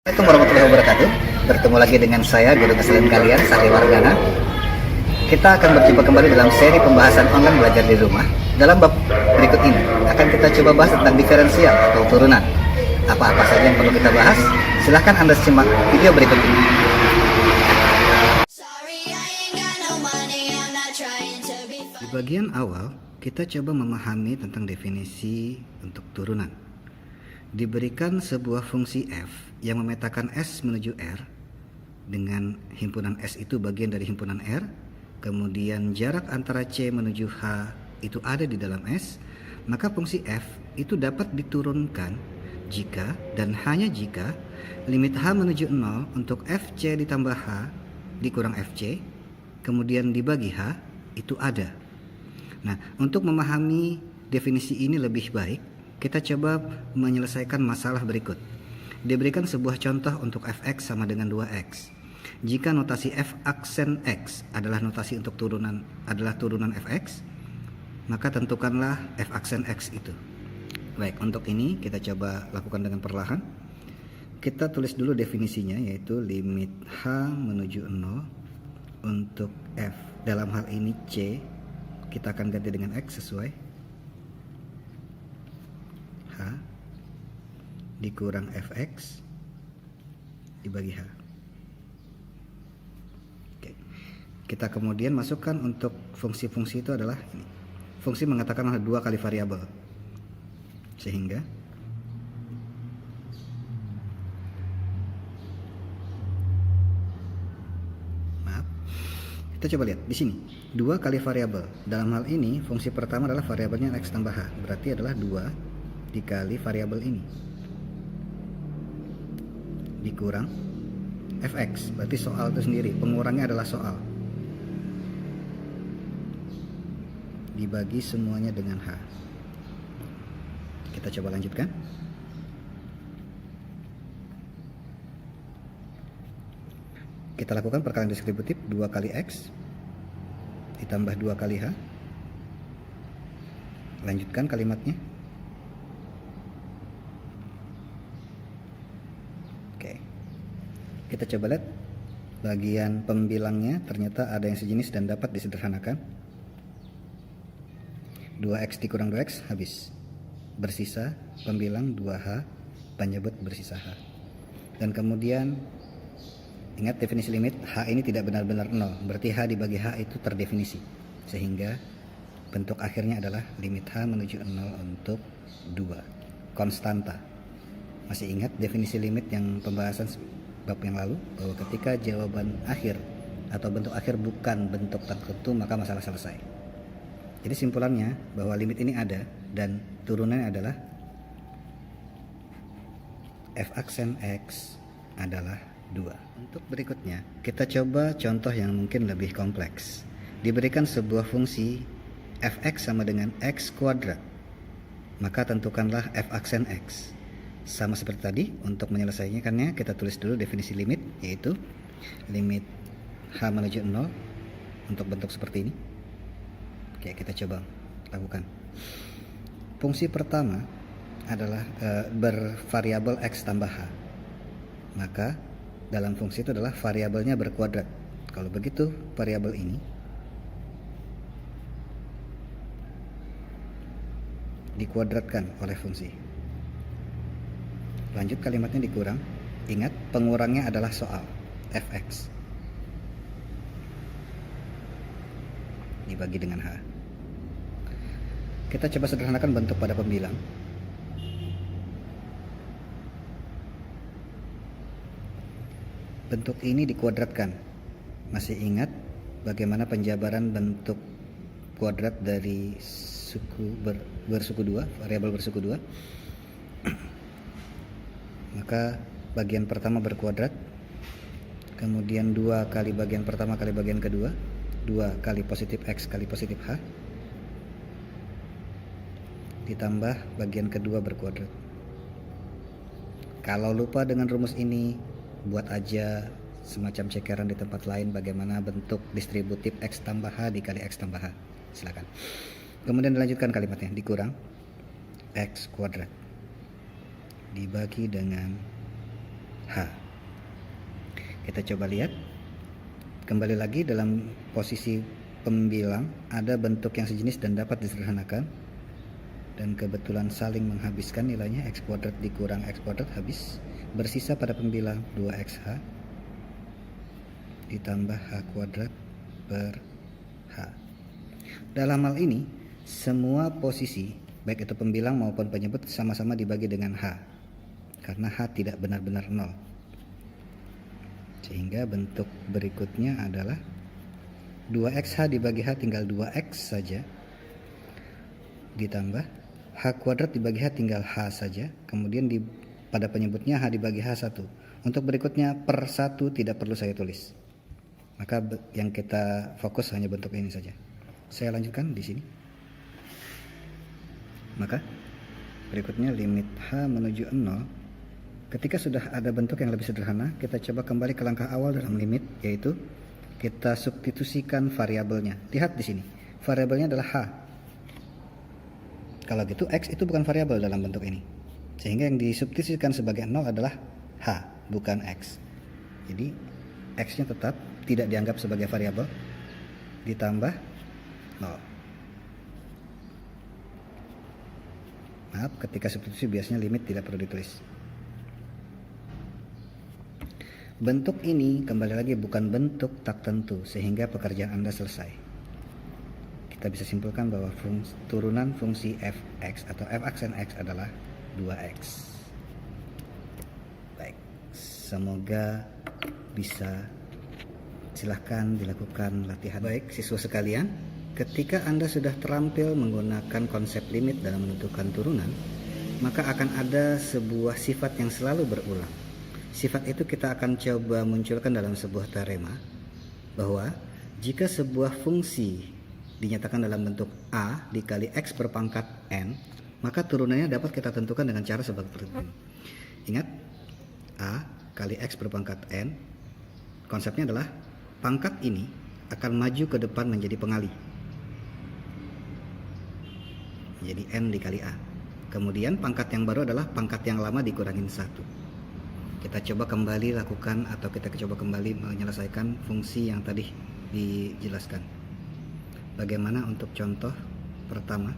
Assalamualaikum warahmatullahi wabarakatuh. Bertemu lagi dengan saya, guru kesayangan kalian, Sahri Wardana. Kita akan berjumpa kembali dalam seri pembahasan online belajar di rumah. Dalam bab berikut ini akan kita coba bahas tentang diferensial atau turunan. Apa-apa saja yang perlu kita bahas? Silahkan Anda simak video berikut ini. Di bagian awal, kita coba memahami tentang definisi untuk turunan. Diberikan sebuah fungsi f yang memetakan S menuju R, dengan himpunan S itu bagian dari himpunan R, kemudian jarak antara C menuju H itu ada di dalam S, maka fungsi f itu dapat diturunkan jika dan hanya jika limit H menuju 0 untuk Fc ditambah H dikurang Fc, kemudian dibagi H, itu ada. Nah, untuk memahami definisi ini lebih baik, kita coba menyelesaikan masalah berikut. Diberikan sebuah contoh untuk fx sama dengan 2x. Jika notasi f aksen x adalah notasi untuk turunan fx, maka tentukanlah f aksen x itu. Baik, untuk ini kita coba lakukan dengan perlahan. Kita tulis dulu definisinya, yaitu limit h menuju 0 untuk f, dalam hal ini c, kita akan ganti dengan x sesuai h dikurang fx dibagi h. Oke. Kita kemudian masukkan untuk fungsi-fungsi itu adalah ini. Fungsi mengatakan ada 2 kali variabel, sehingga kita coba lihat di sini 2 kali variabel. Dalam hal ini fungsi pertama adalah variabelnya x tambah h, berarti adalah 2 dikali variabel ini dikurang fx, berarti soal itu sendiri, pengurangnya adalah soal, dibagi semuanya dengan h. Kita coba lanjutkan. Kita lakukan perkalian distributif 2 kali x ditambah 2 kali h. Lanjutkan kalimatnya. Oke. Kita coba lihat bagian pembilangnya, ternyata ada yang sejenis dan dapat disederhanakan. 2x dikurang 2x habis. Bersisa pembilang 2h, penyebut bersisa h. Dan kemudian ingat definisi limit, H ini tidak benar-benar 0, berarti H dibagi H itu terdefinisi, sehingga bentuk akhirnya adalah limit H menuju 0 untuk 2, konstanta. Masih ingat definisi limit yang pembahasan bab yang lalu, bahwa ketika jawaban akhir atau bentuk akhir bukan bentuk tertentu, maka masalah selesai. Jadi simpulannya bahwa limit ini ada dan turunannya adalah f aksen x adalah 2. Untuk berikutnya, kita coba contoh yang mungkin lebih kompleks. Diberikan sebuah fungsi fx sama dengan x kuadrat, maka tentukanlah f aksen x. Sama seperti tadi, untuk menyelesaikannya kita tulis dulu definisi limit, yaitu limit h menuju 0 untuk bentuk seperti ini. Oke, kita coba lakukan. Fungsi pertama adalah bervariabel x tambah h, maka dalam fungsi itu adalah variabelnya berkuadrat. Kalau begitu, variabel ini dikuadratkan oleh fungsi. Lanjut kalimatnya dikurang. Ingat, pengurangnya adalah soal fx dibagi dengan h. Kita coba sederhanakan bentuk pada pembilang. Bentuk ini dikuadratkan. Masih ingat bagaimana penjabaran bentuk kuadrat dari suku bersuku 2, variabel bersuku 2? Maka bagian pertama berkuadrat, kemudian 2 kali bagian pertama kali bagian kedua, 2 kali positif x kali positif h, ditambah bagian kedua berkuadrat. Kalau lupa dengan rumus ini, buat aja semacam cekeran di tempat lain bagaimana bentuk distributif x tambah h dikali x tambah h. Silakan. Kemudian dilanjutkan kalimatnya, dikurang x kuadrat dibagi dengan H. Kita coba lihat. Kembali lagi dalam posisi pembilang, ada bentuk yang sejenis dan dapat disederhanakan. Dan kebetulan saling menghabiskan nilainya, X kuadrat dikurang X kuadrat habis. Bersisa pada pembilang 2XH ditambah H kuadrat per H. Dalam hal ini, semua posisi, baik itu pembilang maupun penyebut, sama-sama dibagi dengan H. Karena H tidak benar-benar 0. Sehingga bentuk berikutnya adalah 2XH dibagi H tinggal 2X saja. Ditambah H kuadrat dibagi H tinggal H saja. Kemudian pada penyebutnya H dibagi H1. Untuk berikutnya per 1 tidak perlu saya tulis. Maka yang kita fokus hanya bentuk ini saja. Saya lanjutkan di sini. Maka berikutnya limit H menuju 0. Ketika sudah ada bentuk yang lebih sederhana, kita coba kembali ke langkah awal dalam limit, yaitu kita substitusikan variabelnya. Lihat di sini, variabelnya adalah H. Kalau gitu X itu bukan variabel dalam bentuk ini. Sehingga yang disubstitusikan sebagai 0 adalah H, bukan X. Jadi X-nya tetap tidak dianggap sebagai variabel, ditambah 0. Maaf, ketika substitusi biasanya limit tidak perlu ditulis. Bentuk ini kembali lagi bukan bentuk tak tentu, sehingga pekerjaan Anda selesai. Kita bisa simpulkan bahwa turunan fungsi fx atau f aksen x adalah 2x. Baik, semoga bisa. Silahkan dilakukan latihan. Baik, siswa sekalian, ketika Anda sudah terampil menggunakan konsep limit dalam menentukan turunan, maka akan ada sebuah sifat yang selalu berulang. Sifat itu kita akan coba munculkan dalam sebuah teorema, bahwa jika sebuah fungsi dinyatakan dalam bentuk A dikali X berpangkat N, maka turunannya dapat kita tentukan dengan cara sebagai berikut. Ingat, A kali X berpangkat N, konsepnya adalah pangkat ini akan maju ke depan menjadi pengali, menjadi N dikali A. Kemudian pangkat yang baru adalah pangkat yang lama dikurangin 1. Kita coba kembali lakukan, atau kita coba kembali menyelesaikan fungsi yang tadi dijelaskan. Bagaimana untuk contoh pertama?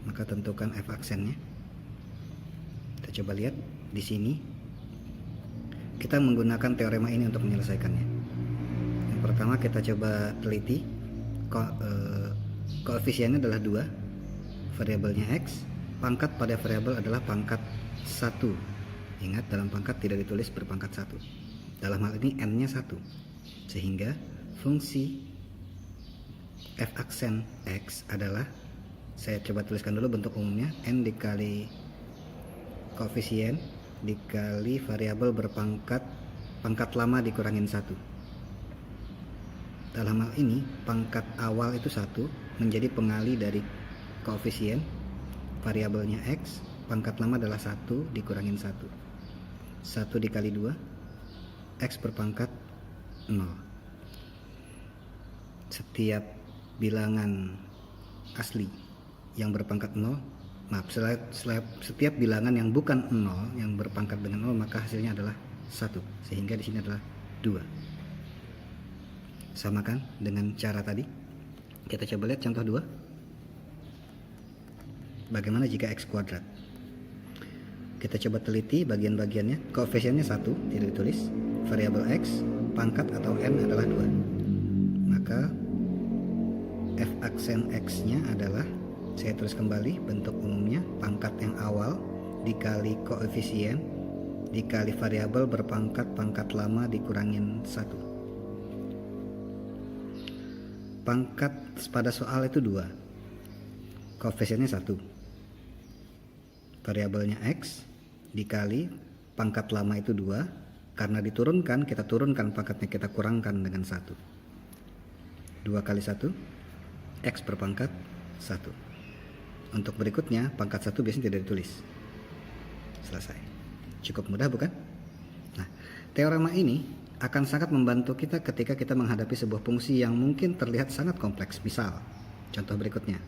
Maka tentukan f aksennya. Kita coba lihat di sini. Kita menggunakan teorema ini untuk menyelesaikannya. Yang pertama kita coba teliti. Koefisiennya adalah 2, variabelnya X. Pangkat pada variabel adalah pangkat 1. Ingat, dalam pangkat tidak ditulis berpangkat 1. Dalam hal ini N-nya 1. Sehingga fungsi f aksen X adalah, saya coba tuliskan dulu bentuk umumnya, N dikali koefisien dikali variabel berpangkat pangkat lama dikurangin 1. Dalam hal ini pangkat awal itu 1 menjadi pengali dari koefisien variabelnya X, pangkat lama adalah 1 dikurangin 1. 1 dikali 2, X berpangkat 0. Setiap bilangan asli yang berpangkat 0, setiap bilangan yang bukan 0 yang berpangkat dengan 0, maka hasilnya adalah 1. Sehingga di sini adalah 2. Samakan dengan cara tadi. Kita coba lihat contoh 2. Bagaimana jika X kuadrat? Kita coba teliti bagian-bagiannya. Koefisiennya 1, tidak ditulis. Variabel X, pangkat atau N adalah 2. Maka f aksen X nya adalah, saya tulis kembali bentuk umumnya, pangkat yang awal dikali koefisien dikali variabel berpangkat pangkat lama dikurangin 1. Pangkat pada soal itu 2, koefisiennya 1, variabelnya X dikali pangkat lama itu 2. Karena diturunkan, kita turunkan pangkatnya, kita kurangkan dengan 1. 2 kali 1, X berpangkat 1. Untuk berikutnya, pangkat 1 biasanya tidak ditulis. Selesai. Cukup mudah bukan? Nah, teorema ini akan sangat membantu kita ketika kita menghadapi sebuah fungsi yang mungkin terlihat sangat kompleks. Misal, contoh berikutnya.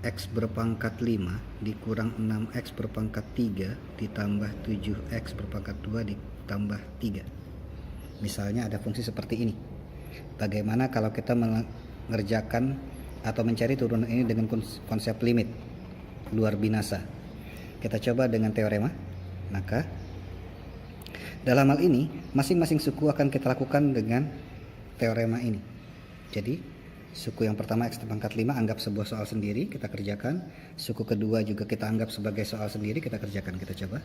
X berpangkat 5 dikurang 6X berpangkat 3 ditambah 7X berpangkat 2 ditambah 3. Misalnya ada fungsi seperti ini. Bagaimana kalau kita mengerjakan atau mencari turunan ini dengan konsep limit luar binasa? Kita coba dengan teorema. Maka dalam hal ini masing-masing suku akan kita lakukan dengan teorema ini. Jadi suku yang pertama X berpangkat 5 anggap sebuah soal sendiri, kita kerjakan. Suku kedua juga kita anggap sebagai soal sendiri, kita kerjakan. Kita coba.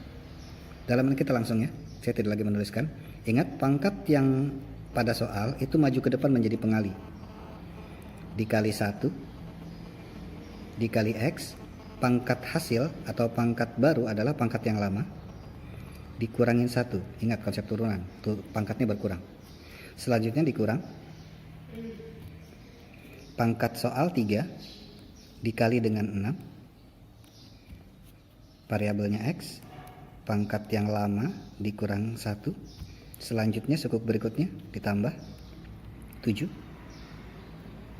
Dalam ini kita langsung ya, saya tidak lagi menuliskan. Ingat, pangkat yang pada soal itu maju ke depan menjadi pengali. Dikali 1 dikali X, pangkat hasil atau pangkat baru adalah pangkat yang lama, dikurangin 1. Ingat konsep turunan, pangkatnya berkurang. Selanjutnya dikurang pangkat soal 3 dikali dengan 6, variabelnya X, pangkat yang lama dikurang 1. Selanjutnya suku berikutnya ditambah 7.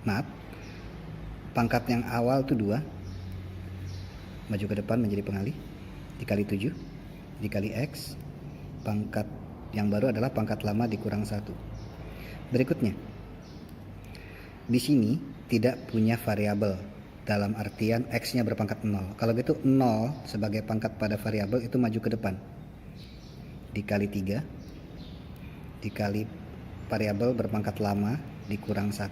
Maaf, pangkat yang awal itu 2, maju ke depan menjadi pengali, dikali 7 dikali X, pangkat yang baru adalah pangkat lama dikurang 1. Berikutnya, di sini tidak punya variabel, dalam artian X-nya berpangkat 0. Kalau gitu 0 sebagai pangkat pada variabel itu maju ke depan, dikali 3 dikali variabel berpangkat lama dikurang 1.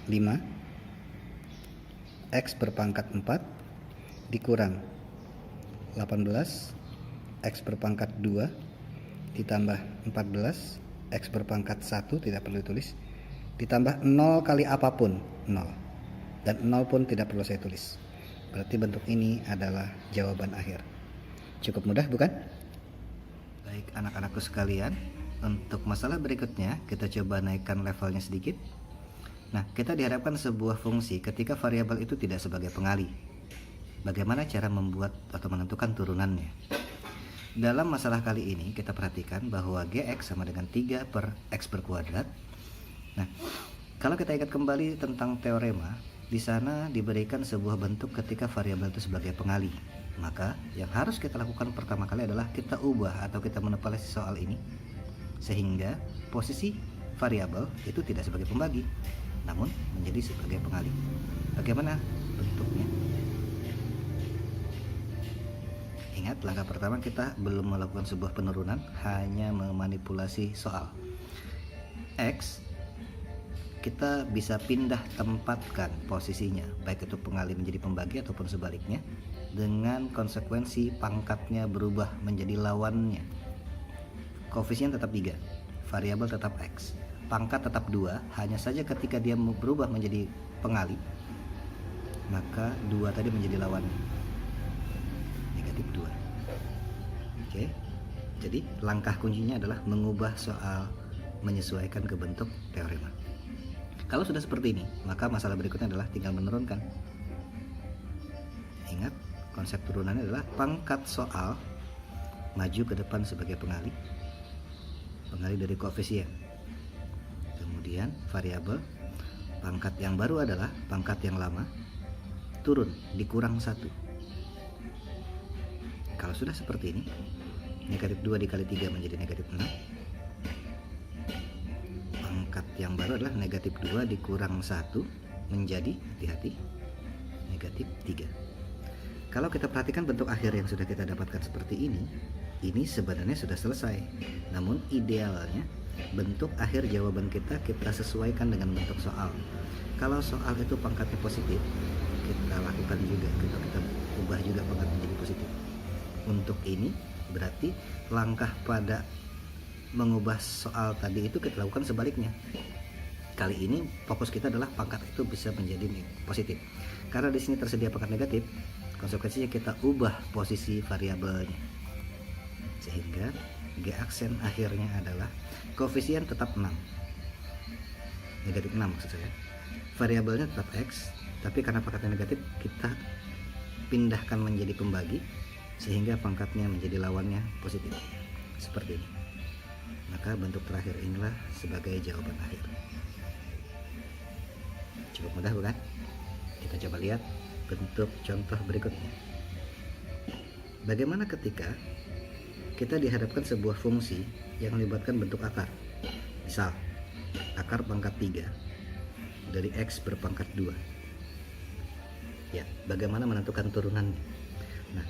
5 X berpangkat 4 dikurang 18 X berpangkat 2 ditambah 14 X berpangkat 1, tidak perlu ditulis, ditambah 0 kali apapun 0, dan 0 pun tidak perlu saya tulis. Berarti bentuk ini adalah jawaban akhir. Cukup mudah bukan? Baik anak-anakku sekalian, untuk masalah berikutnya kita coba naikkan levelnya sedikit. Nah, kita dihadapkan sebuah fungsi ketika variabel itu tidak sebagai pengali. Bagaimana cara membuat atau menentukan turunannya? Dalam masalah kali ini kita perhatikan bahwa Gx sama dengan 3 per X berkuadrat. Nah, kalau kita ingat kembali tentang teorema, di sana diberikan sebuah bentuk ketika variabel itu sebagai pengali. Maka yang harus kita lakukan pertama kali adalah kita ubah atau kita manipulasi soal ini sehingga posisi variabel itu tidak sebagai pembagi, namun menjadi sebagai pengali. Bagaimana bentuknya? Ingat, langkah pertama kita belum melakukan sebuah penurunan, hanya memanipulasi soal. X kita bisa pindah tempatkan posisinya, baik itu pengali menjadi pembagi ataupun sebaliknya, dengan konsekuensi pangkatnya berubah menjadi lawannya. Koefisien tetap 3, variabel tetap X, pangkat tetap 2, hanya saja ketika dia berubah menjadi pengali, maka 2 tadi menjadi lawannya, negatif 2. Oke, jadi langkah kuncinya adalah mengubah soal menyesuaikan ke bentuk teorema. Kalau sudah seperti ini, maka masalah berikutnya adalah tinggal menurunkan. Ingat, konsep turunannya adalah pangkat soal maju ke depan sebagai pengali dari koefisien. Kemudian variabel, pangkat yang baru adalah pangkat yang lama, turun dikurang 1. Kalau sudah seperti ini, negatif 2 dikali 3 menjadi negatif 6. Pangkat yang baru adalah negatif 2 dikurang 1 menjadi, hati-hati, negatif 3. Kalau kita perhatikan bentuk akhir yang sudah kita dapatkan seperti ini sebenarnya sudah selesai. Namun idealnya bentuk akhir jawaban kita sesuaikan dengan bentuk soal. Kalau soal itu pangkatnya positif, kita lakukan juga, kita ubah juga pangkat menjadi positif. Untuk ini berarti langkah pada mengubah soal tadi itu kita lakukan sebaliknya. Kali ini fokus kita adalah pangkat itu bisa menjadi positif. Karena di sini tersedia pangkat negatif, konsekuensinya kita ubah posisi variabelnya. Sehingga G aksen akhirnya adalah koefisien tetap 6. Negatif 6 maksud saya. Variabelnya tetap X, tapi karena pangkatnya negatif kita pindahkan menjadi pembagi sehingga pangkatnya menjadi lawannya positif. Seperti ini. Maka bentuk terakhir inilah sebagai jawaban akhir. Cukup mudah bukan? Kita Kita coba lihat bentuk contoh berikutnya. Bagaimana ketika kita dihadapkan sebuah fungsi yang melibatkan bentuk akar? Misal, akar pangkat 3 dari X berpangkat 2. Ya, bagaimana menentukan turunannya? Nah,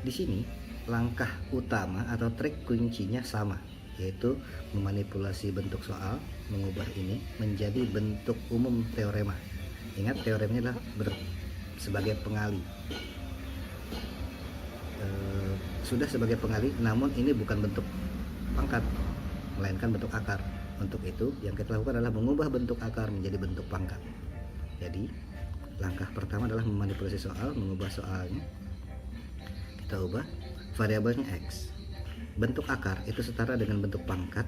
di sini langkah utama atau trik kuncinya sama, yaitu memanipulasi bentuk soal, mengubah ini menjadi bentuk umum teorema. Ingat, teoremanya adalah sebagai pengali. Sudah sebagai pengali, namun ini bukan bentuk pangkat, melainkan bentuk akar. Untuk itu, yang kita lakukan adalah mengubah bentuk akar menjadi bentuk pangkat. Jadi, langkah pertama adalah memanipulasi soal, mengubah soalnya. Kita ubah variabelnya X. Bentuk akar itu setara dengan bentuk pangkat,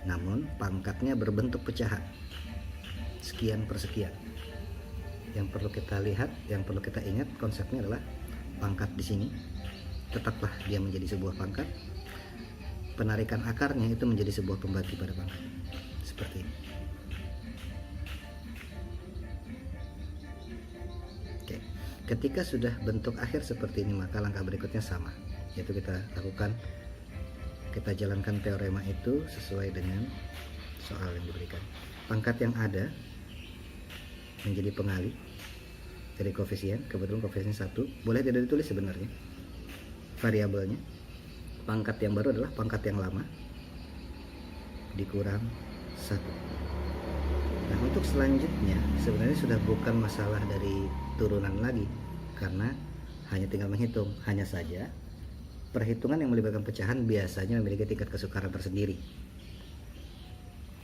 namun pangkatnya berbentuk pecahan. Sekian per sekian. Yang perlu kita lihat, yang perlu kita ingat konsepnya adalah pangkat di sini tetaplah dia menjadi sebuah pangkat. Penarikan akarnya itu menjadi sebuah pembagi pada pangkat. Seperti ini. Oke. Ketika sudah bentuk akhir seperti ini, maka langkah berikutnya sama, yaitu kita jalankan teorema itu sesuai dengan soal yang diberikan. Pangkat yang ada menjadi pengali dari koefisien, kebetulan koefisiennya 1, boleh tidak ditulis sebenarnya variabelnya. Pangkat yang baru adalah pangkat yang lama dikurang 1. Nah, untuk selanjutnya sebenarnya sudah bukan masalah dari turunan lagi, karena hanya tinggal menghitung. Hanya saja perhitungan yang melibatkan pecahan biasanya memiliki tingkat kesukaran tersendiri.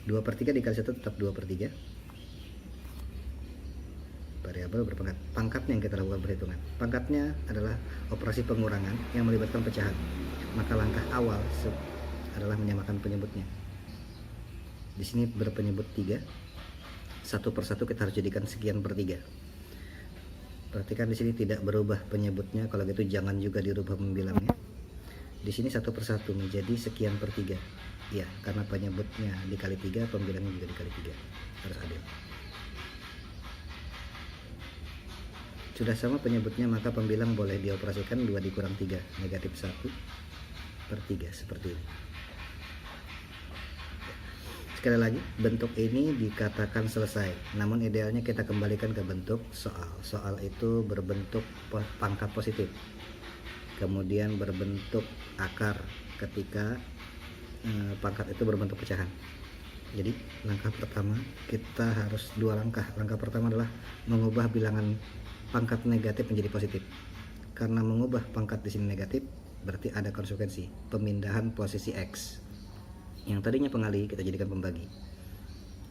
2/3 dikali 1 tetap 2/3. Variabel berpangkat. Pangkatnya yang kita lakukan perhitungan. Pangkatnya adalah operasi pengurangan yang melibatkan pecahan. Maka langkah awal adalah menyamakan penyebutnya. Di sini berpenyebut 3. Satu persatu kita harus jadikan sekian per 3. Perhatikan di sini tidak berubah penyebutnya, kalau gitu jangan juga dirubah pembilangnya. Di sini satu persatu menjadi sekian per 3. Ya, karena penyebutnya dikali 3, pembilangnya juga dikali 3. Harus adil. Sudah sama penyebutnya, maka pembilang boleh dioperasikan 2 dikurang 3, negatif 1/3, seperti ini. Sekali lagi, bentuk ini dikatakan selesai, namun idealnya kita kembalikan ke bentuk soal. Soal itu berbentuk pangkat positif, kemudian berbentuk akar ketika pangkat itu berbentuk pecahan. Jadi langkah pertama kita harus 2 langkah. Langkah pertama adalah mengubah bilangan pangkat negatif menjadi positif. Karena mengubah pangkat di sini negatif, berarti ada konsekuensi pemindahan posisi X. Yang tadinya pengali kita jadikan pembagi.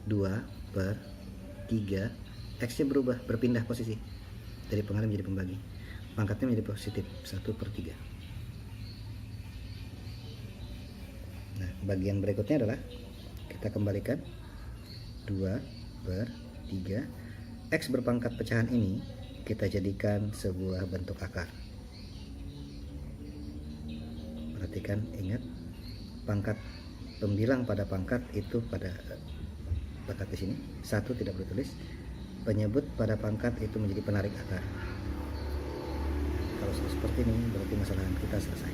2/3, X nya berpindah posisi dari pengali menjadi pembagi. Pangkatnya menjadi positif 1/3. Nah, bagian berikutnya adalah kita kembalikan 2/3. X berpangkat pecahan ini kita jadikan sebuah bentuk akar. Perhatikan, ingat, pangkat pembilang pada pangkat itu pada pangkat di sini 1 tidak boleh tulis. Penyebut pada pangkat itu menjadi penarik akar. Kalau sudah seperti ini, berarti masalah kita selesai.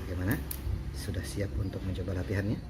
Bagaimana? Sudah siap untuk mencoba latihannya?